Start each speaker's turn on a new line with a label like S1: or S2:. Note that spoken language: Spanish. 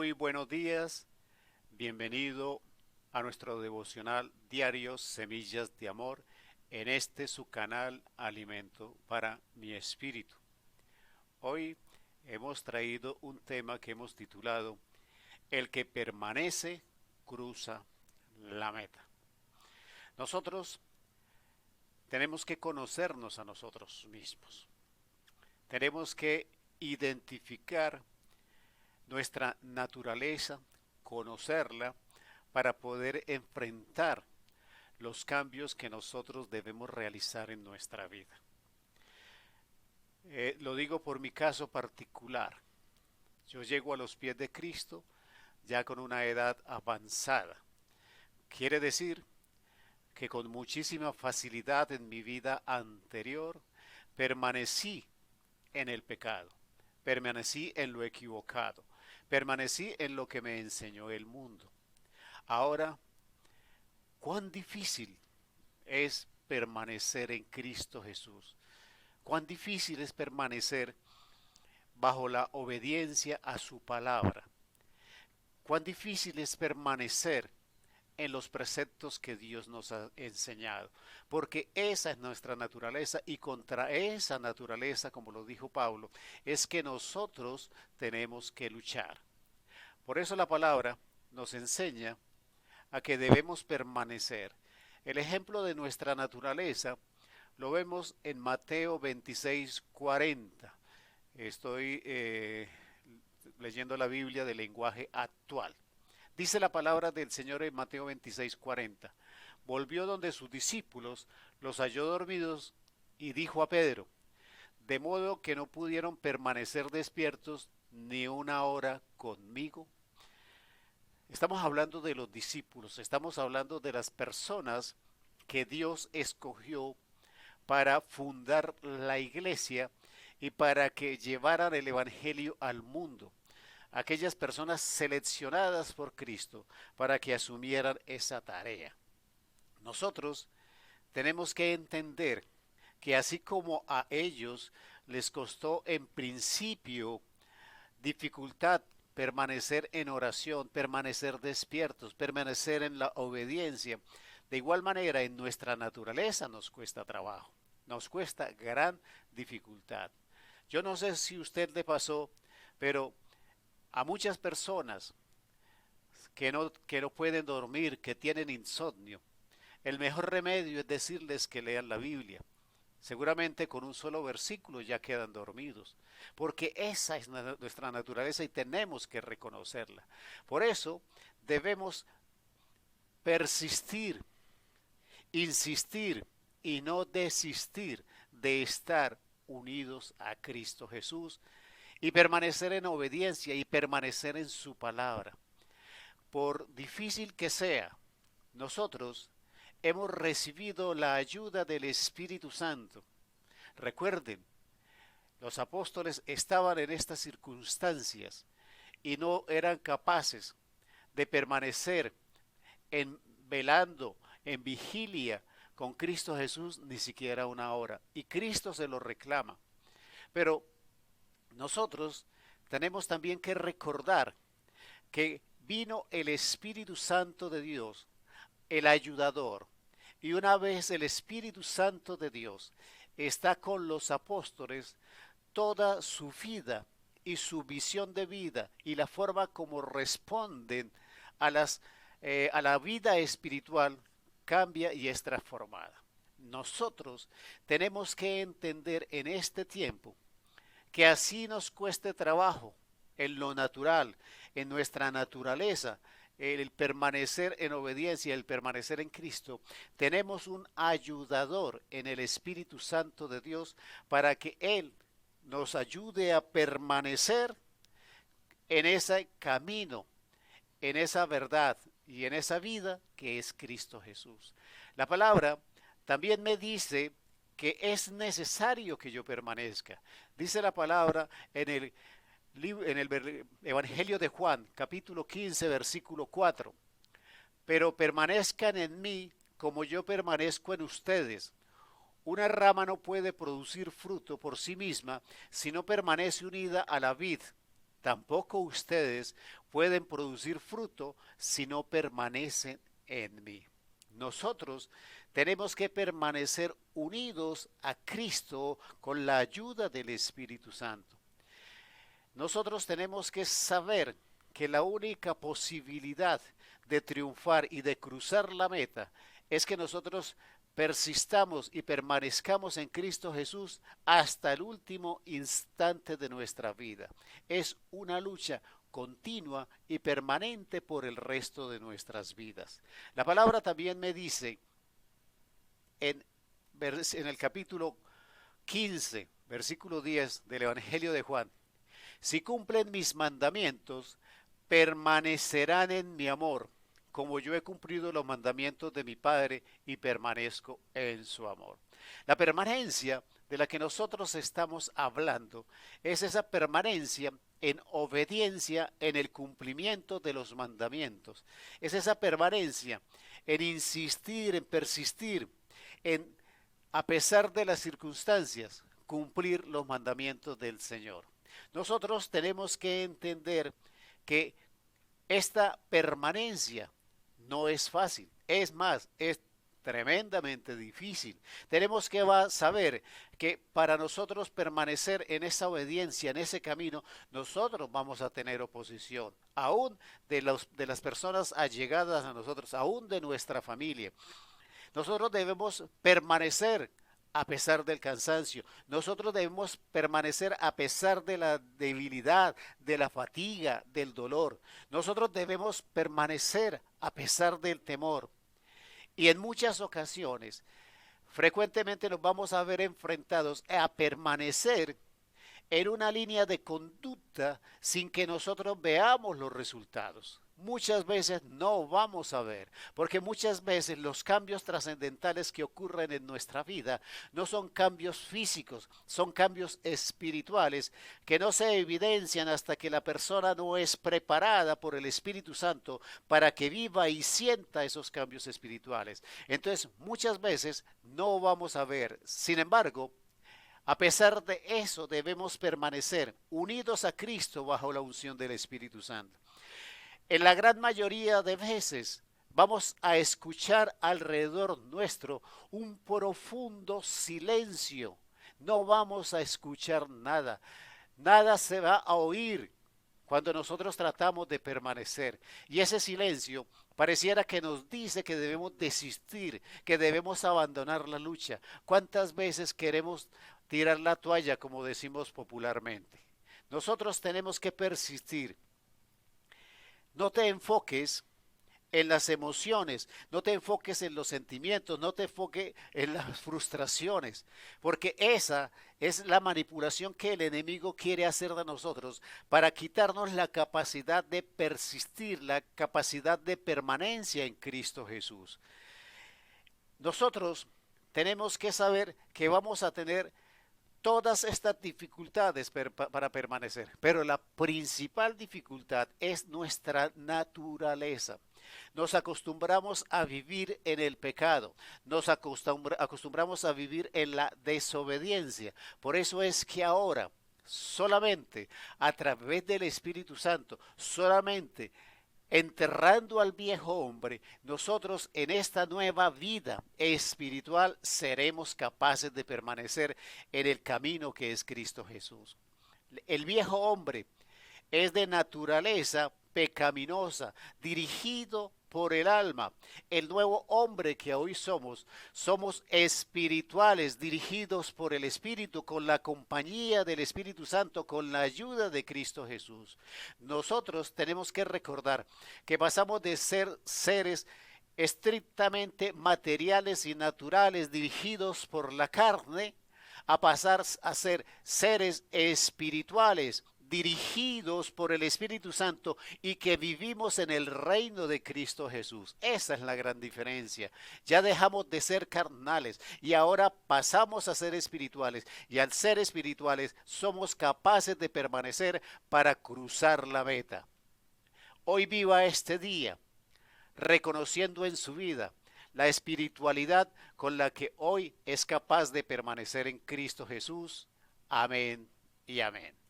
S1: Muy buenos días, bienvenido a nuestro devocional diario Semillas de Amor en este su canal Alimento para mi Espíritu. Hoy hemos traído un tema que hemos titulado El que permanece cruza la meta. Nosotros tenemos que conocernos a nosotros mismos. Tenemos que identificar nuestra naturaleza, conocerla para poder enfrentar los cambios que nosotros debemos realizar en nuestra vida. Lo digo por mi caso particular. Yo llego a los pies de Cristo ya con una edad avanzada. Quiere decir que con muchísima facilidad en mi vida anterior permanecí en el pecado, permanecí en lo equivocado, permanecí en lo que me enseñó el mundo. Ahora, cuán difícil es permanecer en Cristo Jesús. Cuán difícil es permanecer bajo la obediencia a su palabra. Cuán difícil es permanecer en los preceptos que Dios nos ha enseñado, porque esa es nuestra naturaleza y contra esa naturaleza, como lo dijo Pablo, es que nosotros tenemos que luchar. Por eso la palabra nos enseña a que debemos permanecer. El ejemplo de nuestra naturaleza lo vemos en Mateo 26:40. Estoy leyendo la Biblia del lenguaje actual. Dice la palabra del Señor en Mateo 26:40. Volvió donde sus discípulos, los halló dormidos y dijo a Pedro, de modo que no pudieron permanecer despiertos ni una hora conmigo. Estamos hablando de los discípulos, estamos hablando de las personas que Dios escogió para fundar la iglesia y para que llevaran el evangelio al mundo. Aquellas personas seleccionadas por Cristo para que asumieran esa tarea. Nosotros tenemos que entender que así como a ellos les costó en principio dificultad permanecer en oración, permanecer despiertos, permanecer en la obediencia, de igual manera en nuestra naturaleza nos cuesta trabajo, nos cuesta gran dificultad. Yo no sé si a usted le pasó, pero a muchas personas que no pueden dormir, que tienen insomnio, el mejor remedio es decirles que lean la Biblia. Seguramente con un solo versículo ya quedan dormidos, porque esa es nuestra naturaleza y tenemos que reconocerla. Por eso debemos persistir, insistir y no desistir de estar unidos a Cristo Jesús y permanecer en obediencia y permanecer en su palabra. Por difícil que sea, nosotros hemos recibido la ayuda del Espíritu Santo. Recuerden, los apóstoles estaban en estas circunstancias y no eran capaces de permanecer en velando, en vigilia con Cristo Jesús ni siquiera una hora. Y Cristo se lo reclama. Pero nosotros tenemos también que recordar que vino el Espíritu Santo de Dios, el ayudador. Y una vez el Espíritu Santo de Dios está con los apóstoles, toda su vida y su visión de vida y la forma como responden a, a la vida espiritual cambia y es transformada. Nosotros tenemos que entender en este tiempo que así nos cueste trabajo en lo natural, en nuestra naturaleza, el permanecer en obediencia, el permanecer en Cristo, tenemos un ayudador en el Espíritu Santo de Dios para que Él nos ayude a permanecer en ese camino, en esa verdad y en esa vida que es Cristo Jesús. La palabra también me dice que es necesario que yo permanezca. Dice la palabra en el Evangelio de Juan, capítulo 15, versículo 4. Pero permanezcan en mí como yo permanezco en ustedes. Una rama no puede producir fruto por sí misma si no permanece unida a la vid. tampoco ustedes pueden producir fruto si no permanecen en mí. Nosotros tenemos que permanecer unidos a Cristo con la ayuda del Espíritu Santo. Nosotros tenemos que saber que la única posibilidad de triunfar y de cruzar la meta es que nosotros persistamos y permanezcamos en Cristo Jesús hasta el último instante de nuestra vida. Es una lucha continua y permanente por el resto de nuestras vidas. La palabra también me dice en, en el capítulo 15, versículo 10 del Evangelio de Juan: si cumplen mis mandamientos, permanecerán en mi amor, como yo he cumplido los mandamientos de mi Padre y permanezco en su amor. La permanencia de la que nosotros estamos hablando es esa permanencia en obediencia en el cumplimiento de los mandamientos. Es esa permanencia en insistir, en persistir, en, a pesar de las circunstancias, cumplir los mandamientos del Señor. Nosotros tenemos que entender que esta permanencia no es fácil, es más, es tremendamente difícil. Tenemos que saber que para nosotros permanecer en esa obediencia, en ese camino, nosotros vamos a tener oposición, aún de las personas allegadas a nosotros, aún de nuestra familia. Nosotros debemos permanecer a pesar del cansancio. Nosotros debemos permanecer a pesar de la debilidad, de la fatiga, del dolor. Nosotros debemos permanecer a pesar del temor. Y en muchas ocasiones, frecuentemente nos vamos a ver enfrentados a permanecer en una línea de conducta sin que nosotros veamos los resultados. Muchas veces no vamos a ver, porque muchas veces los cambios trascendentales que ocurren en nuestra vida no son cambios físicos, son cambios espirituales que no se evidencian hasta que la persona no es preparada por el Espíritu Santo para que viva y sienta esos cambios espirituales. Entonces, muchas veces no vamos a ver. Sin embargo, a pesar de eso, debemos permanecer unidos a Cristo bajo la unción del Espíritu Santo. En la gran mayoría de veces vamos a escuchar alrededor nuestro un profundo silencio. No vamos a escuchar nada. Nada se va a oír cuando nosotros tratamos de permanecer. Y ese silencio pareciera que nos dice que debemos desistir, que debemos abandonar la lucha. ¿Cuántas veces queremos tirar la toalla, como decimos popularmente? Nosotros tenemos que persistir. No te enfoques en las emociones, no te enfoques en los sentimientos, no te enfoques en las frustraciones, porque esa es la manipulación que el enemigo quiere hacer de nosotros para quitarnos la capacidad de persistir, la capacidad de permanencia en Cristo Jesús. Nosotros tenemos que saber que vamos a tener todas estas dificultades para permanecer, pero la principal dificultad es nuestra naturaleza. Nos acostumbramos a vivir en el pecado, nos acostumbramos a vivir en la desobediencia. Por eso es que ahora, solamente a través del Espíritu Santo, solamente enterrando al viejo hombre, nosotros en esta nueva vida espiritual seremos capaces de permanecer en el camino que es Cristo Jesús. El viejo hombre es de naturaleza pecaminosa, dirigido por el alma. El nuevo hombre que hoy somos espirituales, dirigidos por el Espíritu, con la compañía del Espíritu Santo, con la ayuda de Cristo Jesús. Nosotros tenemos que recordar que pasamos de ser seres estrictamente materiales y naturales, dirigidos por la carne, a pasar a ser seres espirituales, dirigidos por el Espíritu Santo y que vivimos en el reino de Cristo Jesús. Esa es la gran diferencia. Ya dejamos de ser carnales y ahora pasamos a ser espirituales, y al ser espirituales somos capaces de permanecer para cruzar la meta. Hoy viva este día reconociendo en su vida la espiritualidad con la que hoy es capaz de permanecer en Cristo Jesús. Amén y amén.